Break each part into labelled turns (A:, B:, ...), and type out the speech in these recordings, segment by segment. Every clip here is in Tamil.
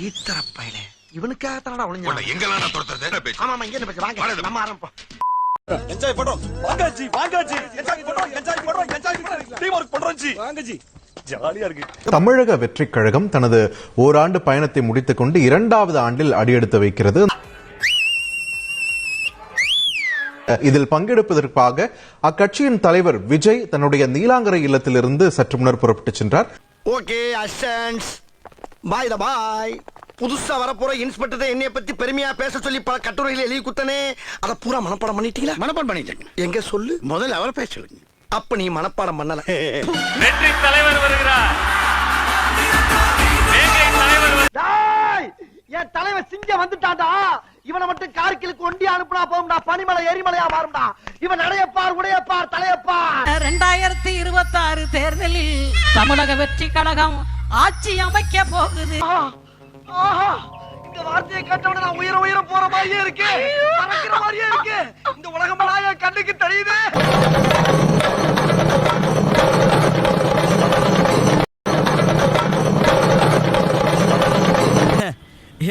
A: ஈத்தரப்பையில இவனுக்காக தானடா ஒளிஞ்சு
B: எங்கெல்லாம் தொடர்றது
A: ஆமா இங்க என்ன பேச வாங்க நம்ம ஆரம்பம்
C: என்ஜாய் பண்றோம் வாங்கஜி என்ஜாய் பண்றோம் டீம் வர்க் பண்றோம் ஜி வாங்கஜி ஜாலியா இருக்கு.
D: தமிழக வெற்றிக் கழகம் தனது ஓராண்டு பயணத்தை முடித்துக் கொண்டு 2வது ஆண்டில் அடியெடுத்து வைக்கிறது. இதில் பங்கெடுப்பதற்காக அக்கட்சியின் தலைவர் விஜய் தன்னுடைய நீலாங்கரை இல்லத்திலிருந்து சற்று முன்னர் புறப்பட்டு சென்றார்.
A: ஓகே அசன்ஸ் பாய் த பாய். புதுசா வரப்போற இன்ஸ்பெக்டர் என்னைய பத்தி பெருமையா பேச சொல்லி பல கட்டுரைகள் எழுதி குத்தனே, அத பூரா மனப்பாடம் பண்ணிட்டீங்களா?
E: மனப்பாடம் பண்ணிட்டேன்.
A: எங்க சொல்லு
E: முதல்ல அவரை பேச சொல்லுங்க.
A: அப்ப நீ மனப்பாடம் பண்ணல.
F: வெற்றி தலைவர் வருகிறார்.
A: என் தலைவர் சிங்கம் வந்துட்டான்டா. இவனை மட்டும் கார்கிலுக்கு ஒண்டி அனுப்புனா போகும்டா, பனிமலை எரிமலையா மாறும்டா. இவன் நடையப்பார் உடையப்பார் தலையப்பார்.
G: 2026 தேர்தலில் தமிழக வெற்றி கழகம் ஆட்சி அமைக்க போகுது.
A: இந்த வார்த்தையை கேட்டவன நான் உயிர போற மாதிரியே இருக்கு, பறக்கிற மாதிரியே இருக்கு. இந்த உலகம் என் கண்ணுக்கு தெரியுது.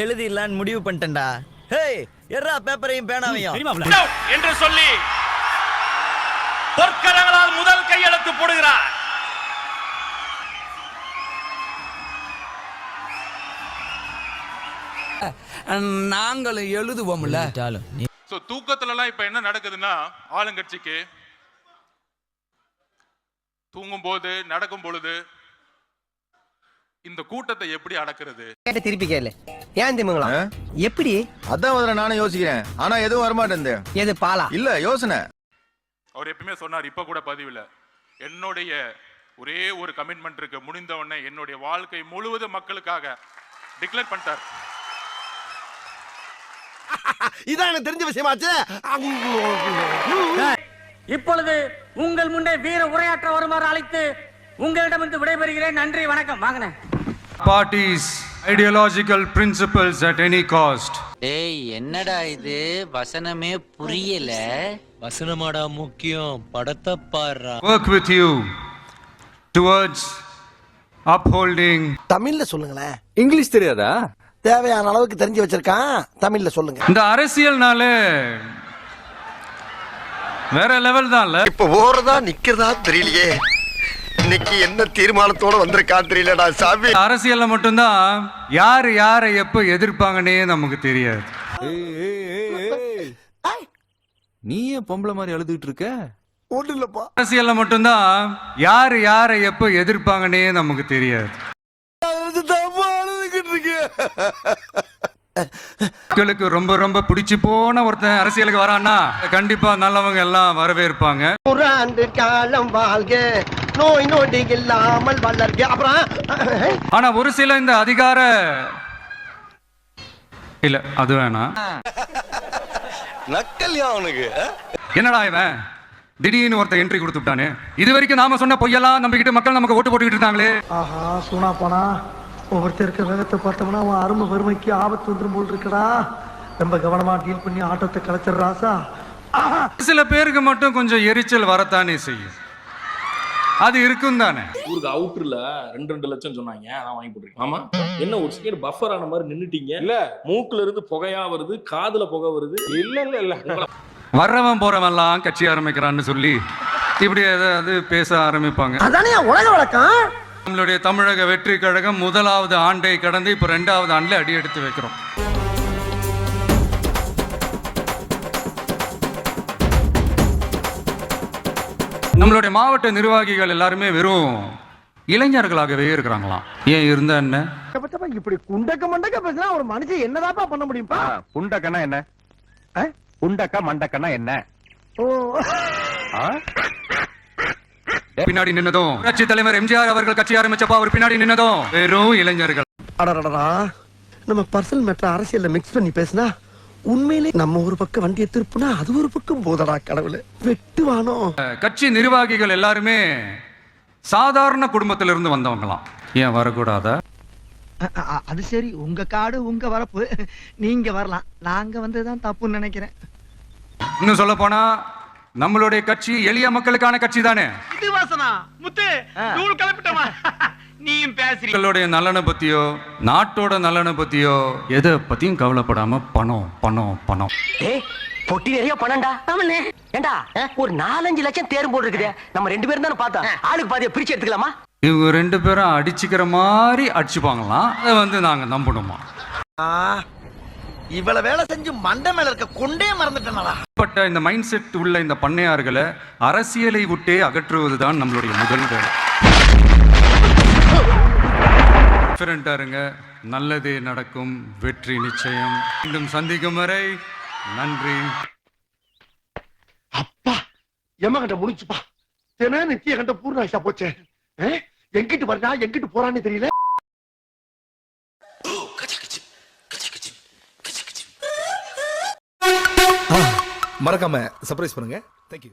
H: எழுதிடலான்னு முடிவு பண்ணிட்டேன்டா. ஹேய் எர்ரா பேப்பரையும் பேனாவையும்
F: என்று சொல்லி பொற்கரங்களால் முதல் கையெழுத்து போடுகிறார்.
H: நாங்களும் எழுதுவோம்ல.
I: தூக்கத்துல எல்லாம் இப்ப என்ன நடக்குதுன்னா, ஆளுங்கட்சிக்கு தூங்கும் போது நடக்கும் பொழுது இந்த கூட்டத்தை எப்படி அடக்குறது?
A: திருப்பி கேளு. ஏன் திமுங்களா எப்படி?
E: அதான் முதல்ல நானும் யோசிக்கிறேன். ஆனா எதுவும் வரமாட்டேன்.
A: எது பாலா
E: இல்ல யோசனை.
I: அவர் எப்பவுமே சொன்னார், இப்ப கூட பதிவுல என்னுடைய ஒரே ஒரு கமிட்மெண்ட் இருக்கு, முடிந்த உடனே என்னுடைய வாழ்க்கை முழுவதும் மக்களுக்காக டிக்ளேர் பண்ணிட்டார்.
A: இதான் எனக்கு தெரிஞ்ச விஷயமாச்சு.
G: இப்பொழுது உங்கள் முன்னே வீர உரையாற்ற வருமாறு அழைத்து உங்களிடமிருந்து விடைபெறுகிறேன். நன்றி வணக்கம். வாங்கினேன்.
J: Parties, ideological principles at any cost.
H: ஏய் என்னடா இது வசனமே புரியல. வசனமாடா முக்கியம், படத்தை பாருடா.
J: Work with you towards upholding.
A: தமிழ்ல சொல்லுங்களேன்.
C: இங்கிலீஷ் தெரியாதா?
A: தேவையான அளவுக்கு தெரிஞ்சு வச்சிருக்கான், தமிழ்ல சொல்லுங்க.
J: இந்த அரசியல்னாலே வேற லெவல் தான்ல.
A: இப்ப ஓரதா நிக்கிறதா தெரியலையே. இன்னைக்கு என்ன தீர்மானத்தோட வந்திருக்கா தெரியலடா சாமி.
J: அரசியல்ல மட்டும்தான் யாரு யாரை எப்ப எதிர்ப்பாங்கன்னே நமக்கு தெரியாது.
C: நீ ஏன் பொம்பளை மாதிரி அழுதுகிட்டு இருக்க?
A: ஒண்ணு இல்லப்பா.
J: அரசியல்ல மட்டும்தான் யாரு யாரை எப்ப எதிர்ப்பாங்கன்னே நமக்கு தெரியாது. மக்களுக்கு ரொம்ப ரொம்ப பிடிச்சு போன ஒருத்தன் அரசியலுக்கு வரான்னா கண்டிப்பா நல்லவங்க எல்லாம் வரவேற்பாங்க.
A: 100 ஆண்டு காலம் வாழ்க, நோய் நொடி இல்லாமல் வளர்க. அப்புறம்
J: ஆனா ஒரு சில இந்த அதிகார இல்ல அது வேணாம்.
A: நக்கல்யா அவனுக்கு.
J: என்னடா இவன் திடீர்னு ஒருத்தன் என்ட்ரி கொடுத்துட்டானே. இது வரைக்கும் நாம சொன்ன பொய்யெல்லாம் நம்பிக்கிட்டு மக்கள் நமக்கு ஓட்டு போட்டுக்கிட்டு இருந்தாங்களே.
A: ஆஹா சூனா போனா ஒவ்வொருத்தருக்கு வேகத்தை பார்த்தோம்னா அவன் அருமை வறுமைக்கு ஆபத்து வந்துடும் போல் இருக்கடா. ரொம்ப கவனமா டீல் பண்ணி ஆட்டத்தை கலைச்சிடுறாசா.
J: சில பேருக்கு மட்டும் கொஞ்சம் எரிச்சல் வரத்தானே செய்யும், அது இருக்கும் தானே.
K: ஊருக்கு அவுட்டர்ல 2 லட்சம் சொன்னாங்க, நான் வாங்கி போட்டுருக்கேன். ஆமா என்ன ஒரு செகண்ட் பஃபர் ஆன மாதிரி நின்னுட்டீங்க. இல்ல மூக்குல இருந்து புகையா வருது, காதுல புகை வருது. இல்ல
J: வர்றவன் போறவன்லாம் கட்சி ஆரம்பிக்கிறான்னு சொல்லி இப்படி ஏதாவது பேச ஆரம்பிப்பாங்க.
A: அதானே உலக வழக்கம்.
J: நம்மளுடைய தமிழக வெற்றி கழகம் 1வது ஆண்டை கடந்து இப்ப 2வது ஆண்டுல அடி எடுத்து வைக்கிறோம். நம்மளுடைய மாவட்ட நிர்வாகிகள் எல்லாருமே வெறும் இளைஞர்களாகவே இருக்கிறாங்களாம். ஏன் இருந்தா என்ன?
A: இப்படி குண்டக்க மண்டக்க பேசினா ஒரு மனுஷன் என்னதாப்பா பண்ண முடியும்பா?
C: குண்டக்கனா என்ன? குண்டக்க மண்டக்கனா என்ன?
J: பின்னாடி நின்னதும் கட்சி தலைவர் எம்ஜிஆர் அவர்கள் கட்சி ஆரம்பிச்சப்பா அவர் பின்னாடி நின்னதும் வெறும் இளைஞர்கள்.
A: அடடடா, நம்ம பர்சனல் மேட்டர் அரசியல்ல மிக்ஸ் பண்ணி பேசினா உண்மையிலே நம்ம ஒரு பக்கம் வண்டியை திருப்புனா அது ஒரு பக்கம் போதடா கடவுளே. வெட்டுவானோ.
J: கட்சி நிர்வாகிகள் எல்லாருமே சாதாரண குடும்பத்திலிருந்து வந்தவங்களாம். ஏன் வரக்கூடாதா?
A: அது சரி, உங்க காடு உங்க வரப்பு, நீங்க வரலாம். நாங்க வந்ததுதான் தப்புன்னு நினைக்கிறேன்.
J: இன்னும் சொல்ல போனா நம்மளுடைய கட்சி எளிய மக்களுக்கான கட்சி தானே.
F: இது வாசனா முத்து நூல் கலப்பிட்டமா. நீயும் பேசுறீங்க.
J: மக்களுடைய நலனை பத்தியோ நாட்டோட நலனை பத்தியோ எதை பத்தியும் கவலைப்படாம பணம் பணம் பணம்.
G: பொட்டி நிறைய பணம்டா. ஏண்டா ஒரு 4-5 லட்சம் தேரும் போட்டு இருக்குது. நம்ம 2 பேரும் தானே பார்த்தோம். ஆளுக்கு பாதியை பிரிச்சு எடுத்துக்கலாமா?
J: இவங்க 2 பேரும் அடிச்சுக்கிற மாதிரி அடிச்சுப்பாங்களாம். அதை நாங்க நம்பணுமா?
A: இவ்வளவு வேலை செஞ்சு மண்டை மேல இருக்க கொண்டே மறந்துட்டேனா?
J: பட்ட இந்த மைண்ட் செட் உள்ள இந்த பண்ணையார்களை அரசியலை விட்டே அகற்றுவதுதான் நம்மளுடைய முதல் வேலை. டிஃபரெண்டா இருங்க, நல்லதே நடக்கும், வெற்றி நிச்சயம். மீண்டும் சந்திக்கும் வரை நன்றி.
A: அப்பா எமகண்ட முடிச்சுப்பா. தின நித்திய கண்ட பூர்ணாயிஷா போச்சே. எங்கிட்டு வர்றா எங்கிட்டு போறான்னு தெரியல.
C: மறக்காம சர்ப்ரைஸ் பண்ணுங்க. தேங்க்யூ.